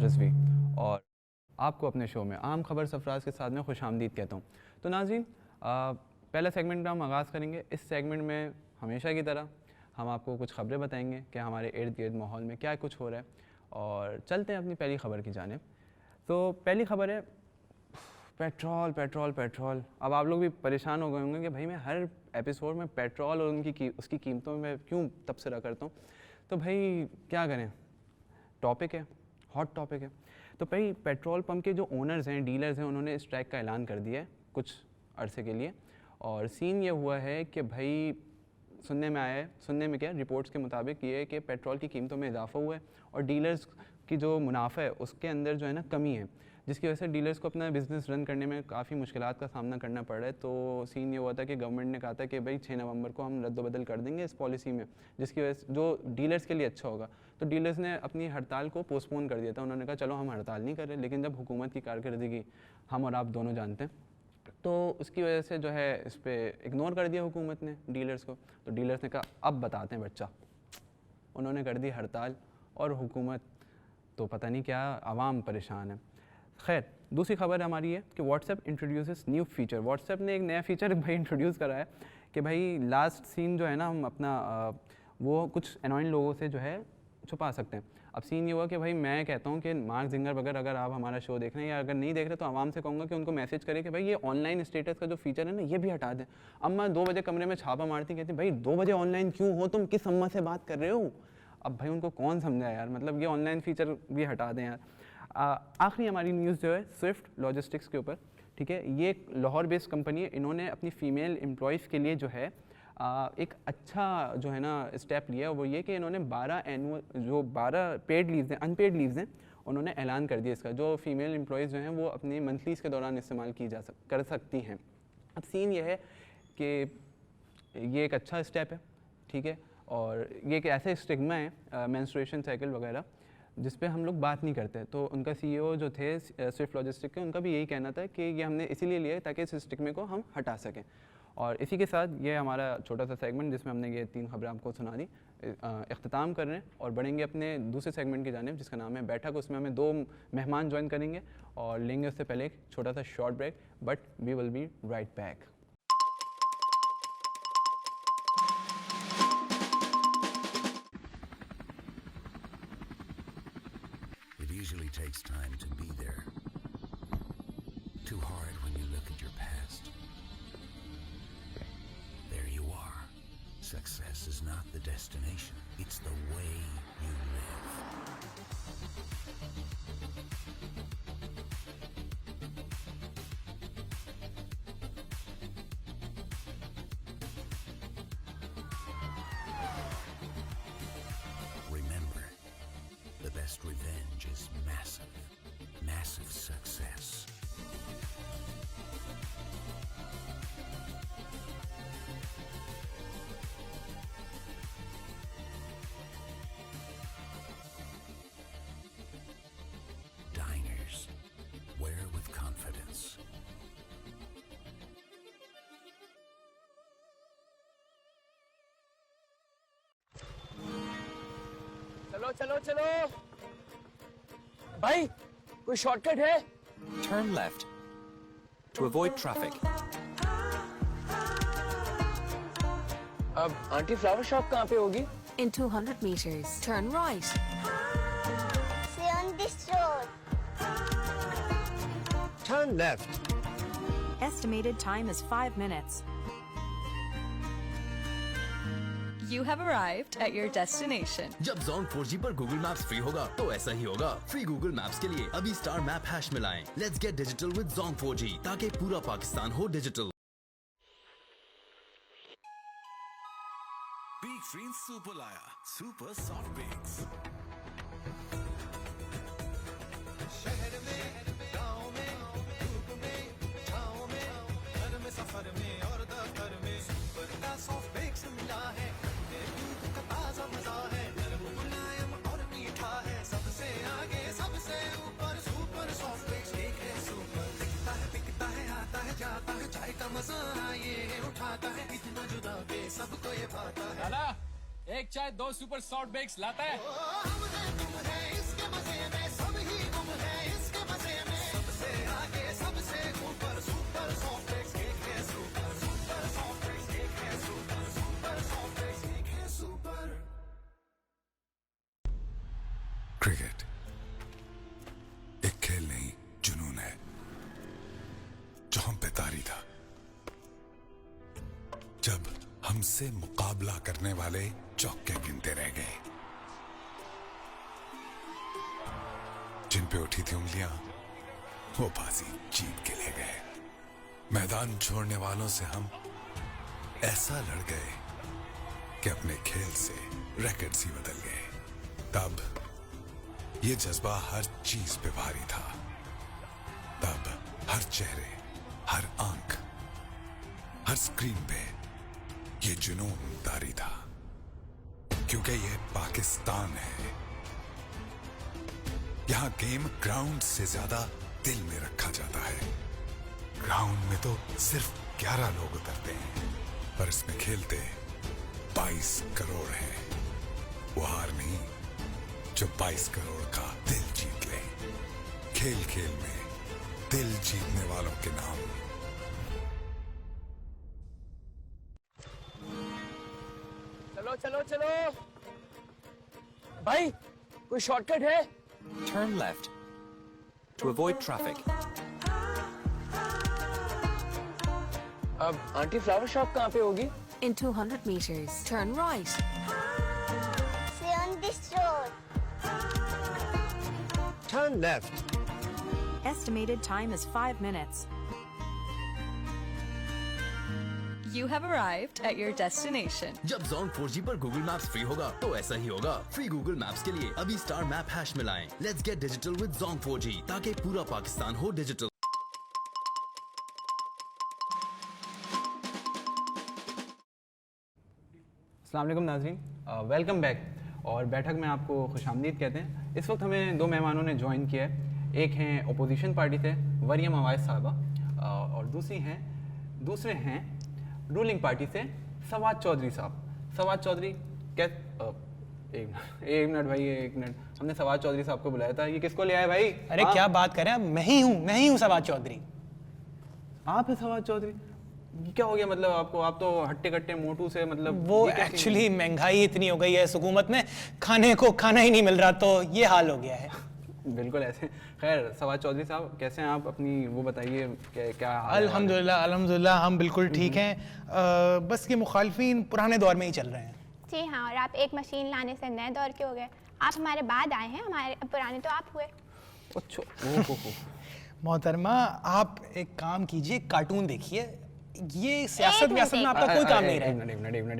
रिजवी और आपको अपने शो में आम खबर सरफराज के साथ में खुशामदीद कहता हूँ। तो नाज़रीन, पहला सेगमेंट में हम आगाज़ करेंगे। इस सेगमेंट में हमेशा की तरह हम आपको कुछ ख़बरें बताएंगे कि हमारे इर्द गिर्द माहौल में क्या कुछ हो रहा है, और चलते हैं अपनी पहली ख़बर की जानिब। तो पहली ख़बर है पेट्रोल पेट्रोल पेट्रोल। अब आप लोग भी परेशान हो गए होंगे कि भाई मैं हर एपिसोड में पेट्रोल और उसकी कीमतों में क्यों तबसरा करता हूँ। तो भाई क्या करें, टॉपिक है, हॉट टॉपिक है। तो भाई पेट्रोल पंप के जो ओनर्स हैं, डीलर्स हैं, उन्होंने स्ट्राइक का ऐलान कर दिया है कुछ अरसे के लिए। और सीन ये हुआ है कि भाई सुनने में क्या, रिपोर्ट्स के मुताबिक ये है कि पेट्रोल की कीमतों में इजाफा हुआ है और डीलर्स की जो मुनाफा है उसके अंदर जो है ना कमी है, जिसकी वजह से डीलर्स को अपना बिज़नेस रन करने में काफ़ी मुश्किलात का सामना करना पड़ रहा है। तो सीन ये हुआ था कि गवर्नमेंट ने कहा था कि भाई 6 नवंबर को हम रद्दबदल कर देंगे इस पॉलिसी में, जिसकी वजह से जो डीलर्स के लिए अच्छा होगा। तो डीलर्स ने अपनी हड़ताल को पोस्टपोन कर दिया था। उन्होंने कहा चलो हम हड़ताल नहीं कर रहे, लेकिन जब हुकूमत की कारकर्दगी हम और आप दोनों जानते हैं, तो उसकी वजह से जो है इस पर इग्नोर कर दिया हुकूमत ने डीलर्स को। तो डीलर्स ने कहा अब बताते हैं बच्चा, उन्होंने कर दी हड़ताल और हुकूमत तो पता नहीं क्या, आवाम परेशान है। खैर, दूसरी खबर हमारी है कि WhatsApp introduces new feature. WhatsApp ने एक नया फीचर भाई इंट्रोड्यूस करा है कि भाई लास्ट सीन जो है ना हम अपना वो कुछ एनॉइंग लोगों से जो है छुपा सकते हैं। अब सीन ये हुआ कि भाई मैं कहता हूँ कि मार्क जिंगर वगैरह अगर आप हमारा शो देख रहे हैं या अगर नहीं देख रहे तो आवाम से कहूँगा कि उनको मैसेज करें कि भाई ये ऑनलाइन स्टेटस का जो फीचर है ना ये भी हटा दें। अम्मा 2 बजे कमरे में छापा मारती, कहती भाई 2 बजे ऑनलाइन क्यों हो, तुम किस अम्मा से बात कर रहे हो। अब भाई उनको कौन समझा यार, मतलब ये ऑनलाइन फीचर भी हटा दें यार। आखिरी हमारी न्यूज़ जो है स्विफ्ट लॉजिस्टिक्स के ऊपर, ठीक है। ये एक लाहौर बेस्ड कंपनी है। इन्होंने अपनी फ़ीमेल एम्प्लॉयज़ के लिए जो है एक अच्छा जो है ना स्टेप लिया, वो ये कि इन्होंने 12 पेड लीव्स हैं, अनपेड लीव्स हैं, उन्होंने ऐलान कर दिया इसका, जो फीमेल एम्प्लॉयज़ जो हैं वो अपनी मंथलीज़ के दौरान इस्तेमाल कर सकती हैं। अब सीन ये है कि ये एक अच्छा स्टेप है, ठीक है, और ये एक ऐसा स्टिग्मा है मेंस्ट्रुएशन साइकिल वगैरह जिस पे हम लोग बात नहीं करते। तो उनका सीईओ जो थे स्विफ्ट लॉजिस्टिक के, उनका भी यही कहना था कि ये हमने इसीलिए लिया है ताकि इस स्टिग्मे को हम हटा सकें। और इसी के साथ ये हमारा छोटा सा सेगमेंट जिसमें हमने ये 3 खबरें आपको सुना दी इख्तिताम कर रहे हैं और बढ़ेंगे अपने दूसरे सेगमेंट की जानिब जिसका नाम है बैठक। उसमें हमें 2 मेहमान ज्वाइन करेंगे और लेंगे उससे पहले एक छोटा सा short break, but we will be right back. Usually takes time to be there. Too hard when you look at your past. There you are. Success is not the destination, it's the way you live. Remember, the best revenge is massive, massive success. Diners, wear with confidence. चलो चलो चलो भाई, कोई shortcut है? Turn left to avoid traffic. अब aunty flower shop कहाँ पे होगी? In 200 meters, turn right. Stay on this road. Turn left. Estimated time is 5 minutes. You have arrived at your destination. जब Zonk 4G पर Google Maps free होगा तो ऐसा ही होगा। फ्री Google Maps के लिए अभी स्टार मैप हैश मिलाएं। Let's get digital with Zonk 4G ताकि पूरा पाकिस्तान हो डिजिटल। Big Green Super लाया, Super Soft Bakes. शहर में, गांव में, धूप में, छाँव में, घर में, सफर में और दफ्तर में सुपर का सॉफ्ट बेक्स मिला है। दूध का ताजा मजा है, नरम मुलायम और मीठा है, सबसे आगे सबसे ऊपर सुपर सॉफ्ट बेक्स एक है सुपर। दिखता है बिकता है आता है जाता है, चाय का मजा ये उठाता है, इतना जुदा पे सबको ये भाता है। लाला, एक चाय 2 सुपर सॉफ्ट बेक्स लाता है। हम हैं तुम है इसके मजे में सब ही क्रिकेट एक खेल नहीं, जुनून है जो हम पे तारी था। जब हमसे मुकाबला करने वाले चौके गिनते रह गए, जिन पे उठी थी उंगलियां वो बाजी जीत के ले गए। मैदान छोड़ने वालों से हम ऐसा लड़ गए कि अपने खेल से रैकेट्स ही बदल गए। तब ये जज्बा हर चीज पे भारी था। तब हर चेहरे, हर आंख, हर स्क्रीन पे ये जुनून तारी था, क्योंकि ये पाकिस्तान है। यहां गेम ग्राउंड से ज्यादा दिल में रखा जाता है। ग्राउंड में तो सिर्फ 11 लोग उतरते हैं, पर इसमें खेलते 22 करोड़ हैं। वो हार नहीं जो 22 करोड़ का दिल जीत ले। खेल खेल में दिल जीतने वालों के नाम। चलो चलो चलो भाई, कोई शॉर्टकट है? Turn left to avoid traffic. अब आंटी फ्लावर शॉप कहाँ पे होगी? In 200 meters, turn right. Stay on this road. Turn left. Estimated time is 5 minutes. You have arrived at your destination. जब Zonk 4G पर Google Maps free होगा तो ऐसा ही होगा। फ्री Google Maps के लिए अभी स्टार मैप हैश मिलाएं। Let's get digital with Zonk 4G ताकि पूरा पाकिस्तान हो डिजिटल। अस्सलाम वालेकुम नाज़रीन, वेलकम बैक। और बैठक में आपको खुशामदीद कहते हैं। इस वक्त हमें दो मेहमानों ने ज्वाइन किया है। एक हैं अपोजिशन पार्टी से वरियम अवाइस साहबा और दूसरे हैं रूलिंग पार्टी से सवाद चौधरी साहब। सवाद चौधरी एक मिनट भाई, एक मिनट। हमने सवाद चौधरी साहब को बुलाया था, ये किसको ले आए भाई? अरे क्या बात कर रहे हैं, मैं ही हूँ सवाद चौधरी। आप है सवाद चौधरी? क्या हो गया मतलब आपको? आप तो हट्टे कट्टे मोटू से मतलब। वो एक्चुअली महंगाई इतनी हो गई है इस हुकूमत में, खाने को खाना ही नहीं मिल रहा, तो ये हाल हो गया है। बिल्कुल ऐसे। खैर सवाद चौधरी साहब कैसे हैं आप? अपनी वो बताइए क्या हाल है? अल्हम्दुलिल्लाह हम बिल्कुल ठीक हैं। बस ये मुखालफिन पुराने दौर में ही चल रहे हैं। जी हाँ, और आप एक मशीन लाने से नए दौर के हो गए। आप हमारे बाद आए हैं, हमारे पुराने तो आप हुए। मोहतरमा आप एक काम कीजिए, कार्टून देखिए। ये सियासत में आपका कोई काम नहीं रहा। एक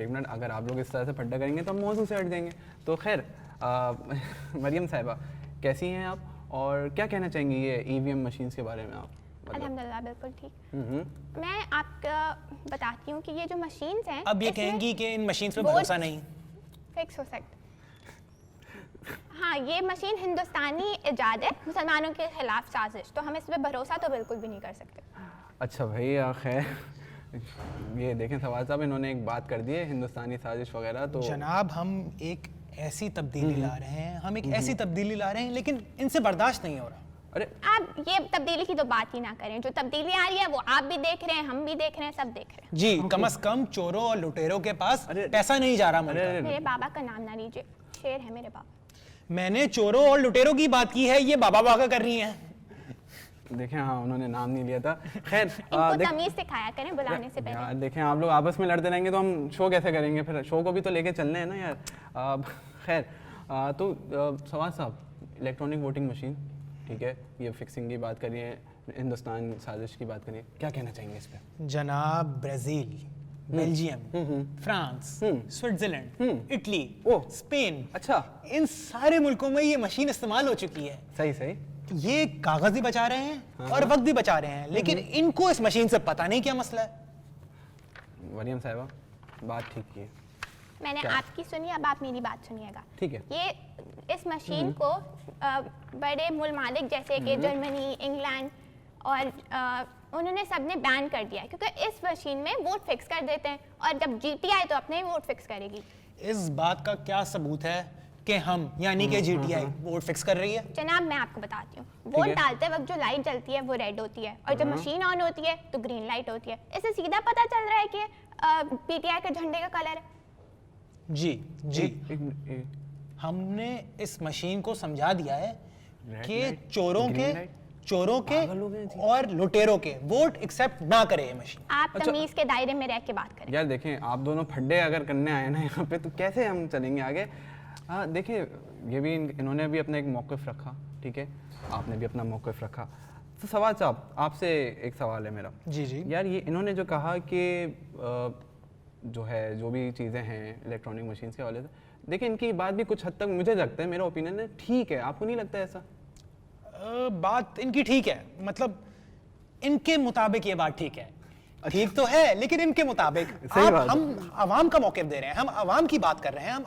मिनट। अगर आप लोग इस तरह से फड्डा करेंगे तो हम मौजूद से हट देंगे। तो खैर मरियम साहिबा कैसी हैं आप, और क्या कहना चाहेंगी ये ईवीएम मशीन्स के बारे में आप? अल्हम्दुलिल्लाह बिल्कुल ठीक। मैं आपको बताती हूँ कि ये जो मशीन्स हैं, अब ये कहेंगी कि इन मशीन्स पे भरोसा नहीं फिक्स हो सकता। हाँ, ये मशीन हिंदुस्तानी इजाद है, मुसलमानों के खिलाफ साजिश, तो हम इस पे भरोसा तो बिल्कुल भी नहीं कर सकते। अच्छा भाई खैर ये देखें सवाल साहब, इन्होंने एक बात कर दी है हिंदुस्तानी साजिश वगैरह। तो जनाब हम एक ऐसी तब्दीली ला रहे हैं, ऐसी तब्दीली ला रहे हैं, लेकिन इनसे बर्दाश्त नहीं हो रहा। अरे आप ये तब्दीली की तो बात ही ना करें। जो तब्दीली आ रही है वो आप भी देख रहे हैं, हम भी देख रहे हैं, सब देख रहे हैं। जी कम से कम चोरों और लुटेरों के पास पैसा नहीं जा रहा। मेरे बाबा का नाम ना लीजिए, शेर है मेरे बाबा। मैंने चोरों और लुटेरों की बात की है, ये बाबा बागा कर रही हैं। देखें हाँ, उन्होंने नाम नहीं लिया था। खैर तमीज सिखाया करें बुलाने से पहले। देखें आप लोग आपस में लड़ते रहेंगे तो हम शो कैसे करेंगे? फिर शो को भी तो लेके चलने हैं ना यार। खैर तो सवाद साहब, इलेक्ट्रॉनिक वोटिंग मशीन ठीक है, ये फिक्सिंग की बात करिए, हिंदुस्तान साजिश की बात करिए, क्या कहना चाहेंगे इस पे? जनाब Brazil, Belgium, France, Switzerland, Italy, Spain, अच्छा इन सारे मुल्कों में ये मशीन इस्तेमाल हो चुकी है। सही। ये कागज भी बचा रहे हैं और वक्त भी बचा रहे हैं, लेकिन इनको इस मशीन से पता नहीं क्या मसला है। वरियम साहिबा बात ठीक की है, मैंने आपकी सुनी, अब आप मेरी बात सुनिएगा। ठीक है। ये इस मशीन को बड़े मुल्क जैसे कि जर्मनी, इंग्लैंड और उन्होंने सबने बैन कर दिया है, क्योंकि इस मशीन में वोट फिक्स कर देते हैं, और जब जीती आए तो अपने ही वोट फिक्स करेगी। इस बात का क्या सबूत है कि हम यानी कि जीटीआई वोट फिक्स कर रही है? जनाब मैं आपको बताती हूँ, वोट डालते वक्त जो लाइट जलती है वो रेड होती है, और जब मशीन ऑन होती है तो ग्रीन लाइट होती है। इससे सीधा पता चल रहा है कि पीटीआई के झंडे का कलर है। जी हमने इस मशीन को समझा दिया है कि light, चोरों green के light। चोरों के और लुटेरों के वोट एक्सेप्ट ना करे ये मशीन। आप तमीज के दायरे में रह के बात करें। यार देखें, आप दोनों फड्डे अगर करने आए ना यहाँ पे, तो कैसे हम चलेंगे आगे? देखिए, ये भी इन्होंने भी अपना एक मौक़िफ़ रखा, ठीक है, आपने भी अपना मौक़िफ़ रखा। तो सवाल साहब, आपसे एक सवाल है मेरा। जी जी। यार ये इन्होंने जो कहा कि जो है, जो भी चीज़ें हैं इलेक्ट्रॉनिक मशीन्स के हवाले से, देखिए इनकी बात भी कुछ हद तक मुझे लगता है, मेरा ओपिनियन है, ठीक है। आपको नहीं लगता ऐसा? बात इनकी ठीक है, मतलब इनके मुताबिक ये बात ठीक है। ठीक तो है, लेकिन इनके मुताबिक हम अवाम का मौक़िफ़ दे रहे हैं, हम अवाम की बात कर रहे हैं, हम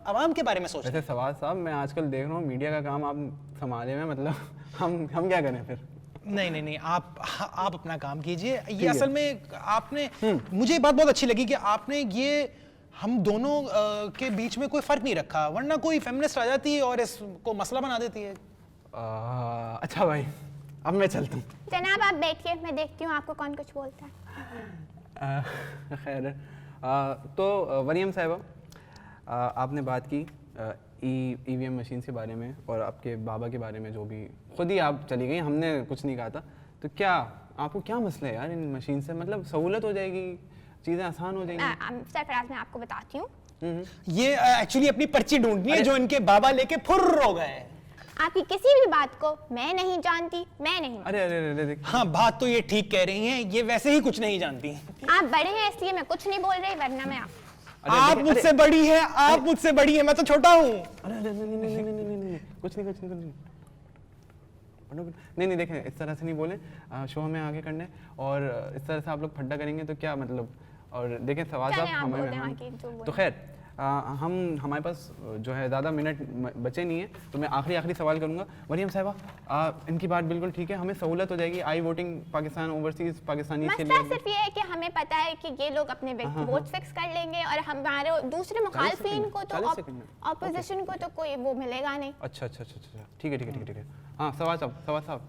अवाम के बारे में सोच रहे हैं। वैसे सवाल साहब, मैं आजकल देख रहा हूँ मीडिया का काम आप संभाले में, मतलब हम क्या करें फिर? नहीं, आप अपना काम कीजिए। ये असल में आपने, मुझे ये बात बहुत अच्छी लगी कि आपने ये हम दोनों के बीच में कोई फ़र्क नहीं रखा, वरना कोई फेमिनिस्ट आ जाती है और इसको मसला बना देती है। अच्छा भाई, अब मैं चलता हूँ। जनाब आप बैठिए, मैं देखती हूँ आपको कौन कुछ बोलता है। खैर, तो वरीम साहिबा, आपने बात की ईवीएम मशीन के बारे में और आपके बाबा के बारे में, जो भी खुद ही आप चली गई, हमने कुछ नहीं कहा था। तो क्या आपको क्या मसला है यार इन मशीन से? मतलब सहूलत हो जाएगी, चीज़ें आसान हो जाएंगी। सरफराज, मैं आपको बताती हूँ। ये एक्चुअली अपनी पर्ची ढूंढनी है जो इनके बाबा लेके फुर्र हो गए। आपकी किसी भी बात को मैं नहीं जानती, मैं नहीं। अरे हाँ, बात तो ये ठीक कह रही हैं, ये वैसे ही कुछ नहीं जानती। आप बड़े हैं इसलिए मैं कुछ नहीं बोल रही, वरना मैं आप मुझसे बड़ी हैं, आप मुझसे बड़ी हैं, मैं तो छोटा हूँ। नहीं, कुछ नहीं, देखें, इस तरह से नहीं बोलें, शो हमें आगे करने, और इस तरह से आप लोग फड्डा करेंगे तो क्या मतलब? और देखें सवाल साहब, हमें तो खैर हमारे पास जो है ज़्यादा मिनट बचे नहीं है, तो मैं आखिरी सवाल करूँगा। मरियम साहिबा, इनकी बात बिल्कुल ठीक है, हमें सहूलत हो जाएगी आई वोटिंग पाकिस्तान ओवरसीज़ पाकिस्तानी के लिए। सिर्फ ये है कि हमें पता है कि ये लोग अपने वोट फिक्स कर लेंगे और हमारे दूसरे मुखालफिन को तो ऑपोजिशन को तो कोई वो मिलेगा नहीं। अच्छा, ठीक है। हाँ, सवाल साहब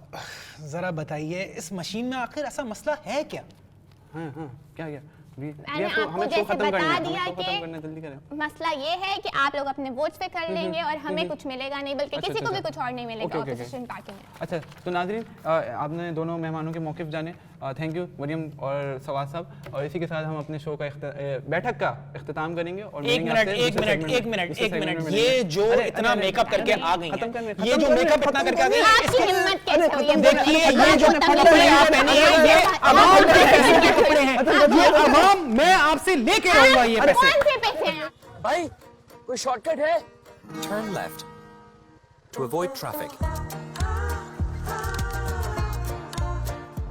ज़रा बताइए, इस मशीन में आखिर ऐसा मसला है क्या? हाँ, क्या मैंने आपको जैसे बता दिया कि मसला ये है कि आप लोग अपने वोट्स पे कर लेंगे और हमें कुछ मिलेगा नहीं, बल्कि किसी को भी कुछ और नहीं मिलेगा ऑपोजिशन पार्टी में। अच्छा, तो नाज़रीन, आपने दोनों मेहमानों के मौक़िफ़ जाने, थैंक यू मरियम और सवाद साहब, और इसी के साथ हम अपने शो का बैठक का इख्तिताम करेंगे। और एक मिनट, ये जो इतना मेकअप करके आ गई हैं, ये जो मेकअप इतना करके आ गई हैं, देखिए ये जो कपड़े आप पहने हैं, ये अवाम के कपड़े हैं, ये अवाम, मैं आपसे लेके रहूंगा ये पैसे। कौन से पैसे हैं? भाई कोई शॉर्टकट है? Turn left to avoid traffic.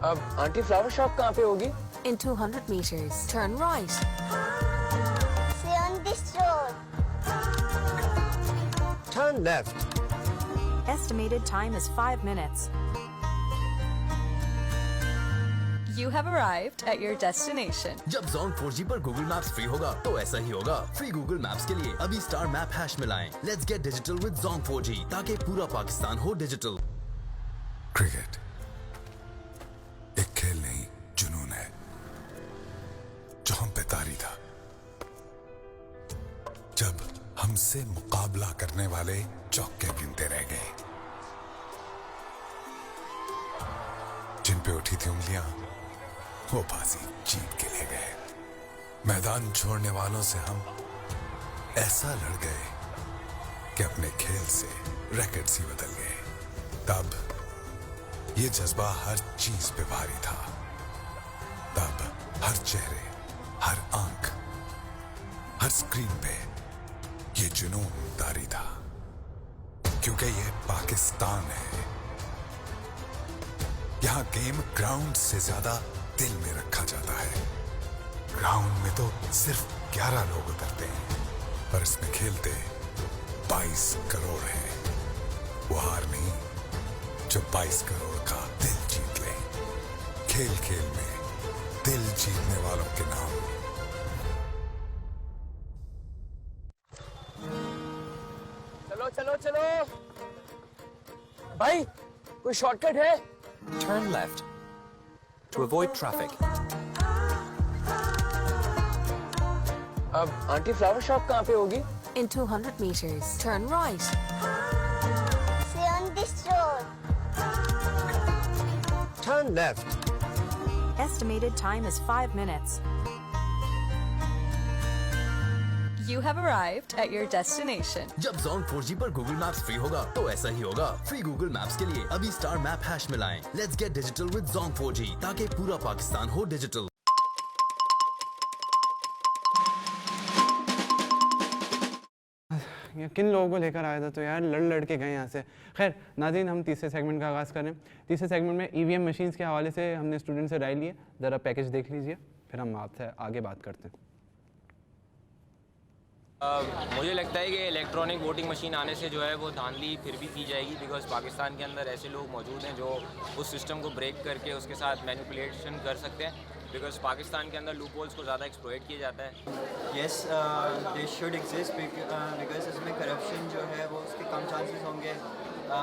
अब आंटी फ्लावर शॉप कहाँ पे होगी? In 200 meters, turn right. Stay on this road. Turn left. Estimated time is 5 minutes. You have arrived at your destination. जब Zonk 4G पर Google Maps free होगा तो ऐसा ही होगा। फ्री Google Maps के लिए अभी स्टार मैप हैश मिलाएं। Let's get digital with Zonk 4G ताकि पूरा पाकिस्तान हो डिजिटल। क्रिकेट एक खेल नहीं, जुनून है जो हम पे तारी था। जब हमसे मुकाबला करने वाले चौके गिनते रह गए, जिन पे उठी थी उंगलियां, वो बाजी जीत के ले गए। मैदान छोड़ने वालों से हम ऐसा लड़ गए कि अपने खेल से रैकेट्स ही बदल गए। तब ये जज्बा हर चीज पे भारी था, तब हर चेहरे, हर आंख, हर स्क्रीन पे ये जुनून तारी था, क्योंकि ये पाकिस्तान है। यहाँ गेम ग्राउंड से ज्यादा दिल में रखा जाता है। ग्राउंड में तो सिर्फ 11 लोग उतरते हैं, पर इसमें खेलते 22 करोड़ हैं। वो हार नहीं जो 22 करोड़ का दिल जीत ले। खेल खेल में दिल जीतने वालों के नाम। चलो भाई कोई शॉर्टकट है? Turn left to avoid traffic. अब आंटी फ्लावर शॉप कहाँ पे होगी? In 200 meters, turn right. Stay on this road. Turn left. Estimated time is 5 minutes. You have arrived at your destination. जब Zonk 4G पर Google Maps free होगा तो ऐसा ही होगा। फ्री Google Maps के लिए अभी स्टार मैप हैश मिलाएं। Let's get digital with Zonk 4G ताकि पूरा पाकिस्तान हो डिजिटल। किन लोगों को लेकर आया था तो यार लड़ के गए यहाँ से। खैर नाज़रीन, हम तीसरे सेगमेंट का आगाज़ करें। तीसरे सेगमेंट में ईवीएम मशीन्स के हवाले से हमने स्टूडेंट से राय ली है। ज़रा पैकेज देख लीजिए, फिर हम आपसे आगे बात करते हैं। मुझे लगता है कि इलेक्ट्रॉनिक वोटिंग मशीन आने से जो है वो धांधली फिर भी की जाएगी, बिकॉज पाकिस्तान के अंदर ऐसे लोग मौजूद हैं जो उस सिस्टम को ब्रेक करके उसके साथ मैनिपुलेशन कर सकते हैं, बिकॉज पाकिस्तान के अंदर लूप होल्स को ज़्यादा एक्सप्लॉइट किया जाता है। Yes, they should exist because इसमें करप्शन जो है वो उसके कम चांसेस होंगे।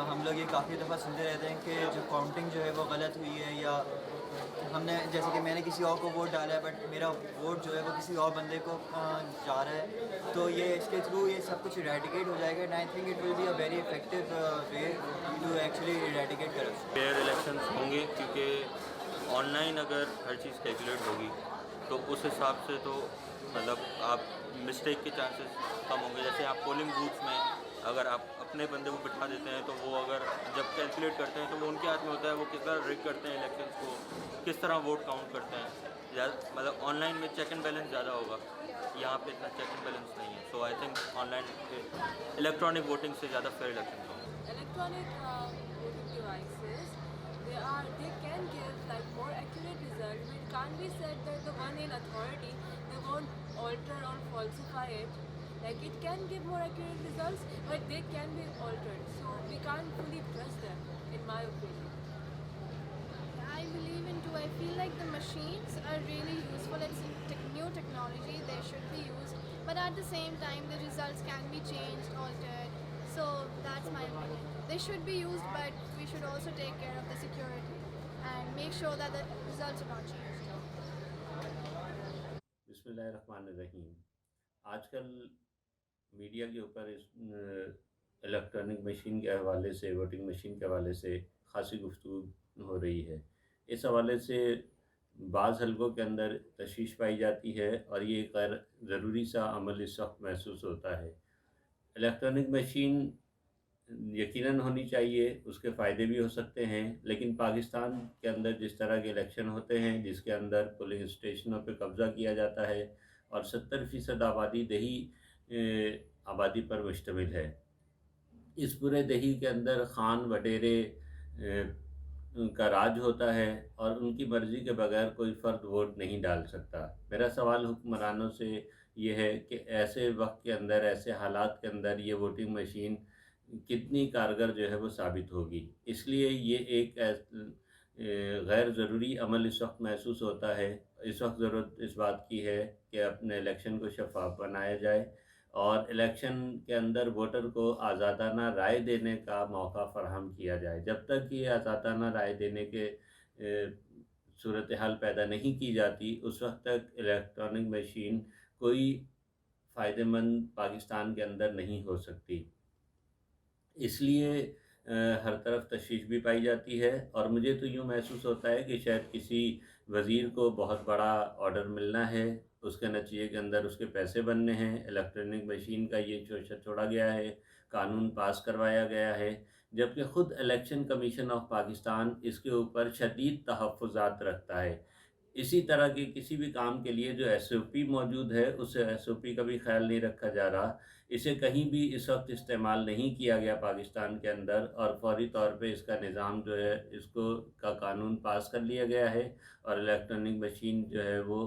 हम लोग ये काफ़ी दफ़ा सुनते रहते हैं कि जो काउंटिंग जो है वो गलत हुई है, या हमने जैसे कि मैंने किसी और को वोट डाला है बट मेरा वोट जो है वो किसी और बंदे को जा रहा है, तो ये इसके थ्रू ये सब कुछ इरेडिकेट हो जाएगा। And I think it will be a very effective way to actually eradicate corruption. Fair elections होंगे क्योंकि ऑनलाइन अगर हर चीज़ कैलकुलेट होगी तो उस हिसाब से तो मतलब आप मिस्टेक के चांसेस कम होंगे। जैसे आप पोलिंग बूथ्स में अगर आप अपने बंदे को बिठा देते हैं तो वो अगर जब कैलकुलेट करते हैं तो वो उनके हाथ में होता है, वो किस तरह रिग करते हैं इलेक्शंस को, किस तरह वोट काउंट करते हैं। मतलब ऑनलाइन में चेक एंड बैलेंस ज़्यादा होगा, यहाँ पे इतना चेक एंड बैलेंस नहीं है। So I think online electronic voting से ज़्यादा फेयर इलेक्शन होंगे। Electronic voting devices they can give like more accurate results, but it can't be said that the one in authority they won't alter or falsify it. Like it can give more accurate results, but they can be altered, so we can't fully trust them, in my opinion. I believe in too. I feel like the machines are really useful. It's new technology, they should be used, but at the same time the results can be changed, altered, so that's my opinion. They should be used, but we should also take care of the security and make sure that the results are not changed. बिस्मिल्लाहिर्रहमानिर्रहीम। आजकल media के ऊपर इस electronic machine के हवाले से, voting machine के हवाले से खासी गुफ्तगू हो रही है। इस हवाले से बाज़ हलकों के अंदर तशवीश पाई जाती है और ये गैर ज़रूरी सा अमल इस वक्त महसूस होता है। इलेक्ट्रॉनिक मशीन यकीनन होनी चाहिए, उसके फ़ायदे भी हो सकते हैं, लेकिन पाकिस्तान के अंदर जिस तरह के इलेक्शन होते हैं जिसके अंदर पोलिंग स्टेशनों पर कब्ज़ा किया जाता है और 70% आबादी दही आबादी पर मुश्तमिल है, इस पूरे दही के अंदर खान वडेरे का राज होता है और उनकी मर्ज़ी के बगैर कोई फ़र्द वोट नहीं डाल सकता। मेरा सवाल हुक्मरानों से ये है कि ऐसे वक्त के अंदर, ऐसे हालात के अंदर ये वोटिंग मशीन कितनी कारगर जो है वो साबित होगी। इसलिए ये एक गैर ज़रूरी अमल इस वक्त महसूस होता है। इस वक्त ज़रूरत इस बात की है कि अपने इलेक्शन को शफाफ बनाया जाए और इलेक्शन के अंदर वोटर को आज़ादाना राय देने का मौका फ़राहम किया जाए। जब तक ये आज़ादाना राय देने के सूरत हाल पैदा नहीं की जाती, उस वक्त तक इलेक्ट्रॉनिक मशीन कोई फ़ायदेमंद पाकिस्तान के अंदर नहीं हो सकती। इसलिए हर तरफ तशवीश भी पाई जाती है और मुझे तो यूँ महसूस होता है कि शायद किसी वज़ीर को बहुत बड़ा ऑर्डर मिलना है, उसके नतीजे के अंदर उसके पैसे बनने हैं, इलेक्ट्रॉनिक मशीन का ये शोशा छोड़ा गया है, कानून पास करवाया गया है, जबकि ख़ुद इलेक्शन कमीशन ऑफ पाकिस्तान इसके ऊपर शदीद तहफ़्फ़ुज़ात रखता है। इसी तरह के किसी भी काम के लिए जो SOP मौजूद है, उस SOP का भी ख्याल नहीं रखा जा रहा। इसे कहीं भी इस वक्त इस्तेमाल नहीं किया गया पाकिस्तान के अंदर और फौरी तौर पे इसका निज़ाम जो है, इसको का कानून पास कर लिया गया है और इलेक्ट्रॉनिक मशीन जो है वो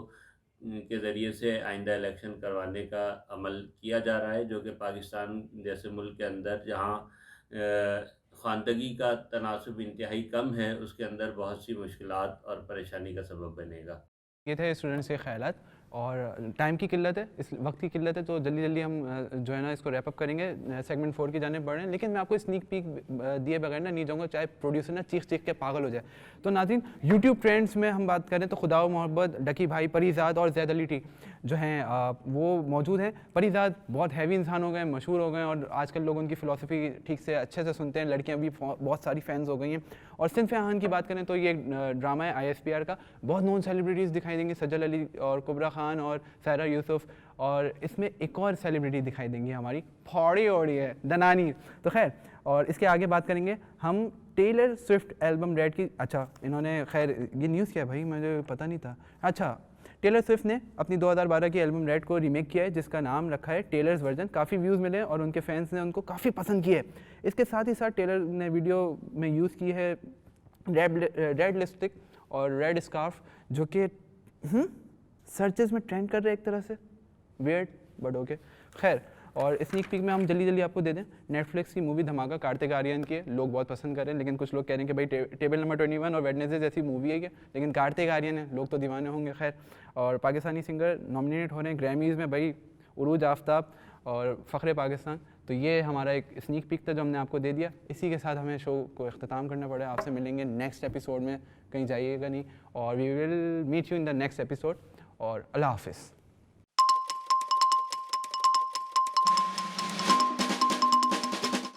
के ज़रिए से आइंदा इलेक्शन करवाने का अमल किया जा रहा है, जो कि पाकिस्तान जैसे मुल्क के अंदर जहाँ ख़वानदगी का तनासुब इंतहाई कम है, उसके अंदर बहुत सी मुश्किलात और परेशानी का सबब बनेगा। ये थे स्टूडेंट्स के ख्यालात और टाइम की किल्लत है, इस वक्त की किल्लत है, तो जल्दी जल्दी हम जो है ना इसको रैप अप करेंगे, सेगमेंट 4 की जानिब बढ़ रहे हैं। लेकिन मैं आपको स्नीक पीक दिए बगैर ना नहीं जाऊँगा, चाहे प्रोड्यूसर ना चीख के पागल हो जाए। तो नाज़रीन, यूट्यूब ट्रेंड्स में हम बात करें तो खुदा व मोहब्बत, डकी भाई, परीज़ाद और ज़ैद अली टी जो हैं वो मौजूद हैं। परिजाद बहुत हैवी इंसान हो गए, मशहूर हो गए और आजकल लोग उनकी फ़िलासफ़ी ठीक से अच्छे से सुनते हैं, लड़कियां भी बहुत सारी फ़ैन्स हो गई हैं। और सिंफ खान की बात करें तो ये ड्रामा है ISPR का, बहुत नॉन सेलिब्रिटीज़ दिखाई देंगी, सज्जल अली और कुबरा खान और सायरा यूसुफ, और इसमें एक और सेलिब्रिटी दिखाई देंगी हमारी फौड़ी ओड़ी है दनानी। तो खैर, और इसके आगे बात करेंगे हम टेलर स्विफ्ट एल्बम रेड की। अच्छा, इन्होंने खैर ये न्यूज़ क्या है भाई, मुझे पता नहीं था। अच्छा, टेलर स्विफ्ट ने अपनी 2012 की एल्बम रेड को रीमेक किया है जिसका नाम रखा है टेलर्स वर्जन। काफ़ी व्यूज़ मिले और उनके फैंस ने उनको काफ़ी पसंद किए। इसके साथ ही साथ टेलर ने वीडियो में यूज़ की है रेड लिपस्टिक और रेड स्कार्फ, जो कि सर्चेस में ट्रेंड कर रहे हैं एक तरह से, वियर्ड बट ओके। खैर, और स्नीक पीक में हम जल्दी आपको दे दें, नेटफ्लिक्स की मूवी धमाका कार्तिक आर्यन की है, लोग बहुत पसंद कर रहे हैं, लेकिन कुछ लोग कह रहे हैं कि भाई टेबल नंबर 21 और वेडनेसडे जैसी मूवी है क्या, लेकिन कार्तिक आर्यन है, लोग तो दीवाने होंगे। खैर, और पाकिस्तानी सिंगर नॉमिनेट हो रहे हैं ग्रैमीज़ में, भाई उरूज आफ्ताब और फ़ख्र पाकिस्तान। तो ये हमारा एक स्नीक पीक था जो हमने आपको दे दिया। इसी के साथ हमें शो को अख्ताम करना पड़ा। आपसे मिलेंगे नेक्स्ट एपिसोड में, कहीं जाइएगा नहीं, और we will meet you in the next episode, और अल्लाह हाफिज़।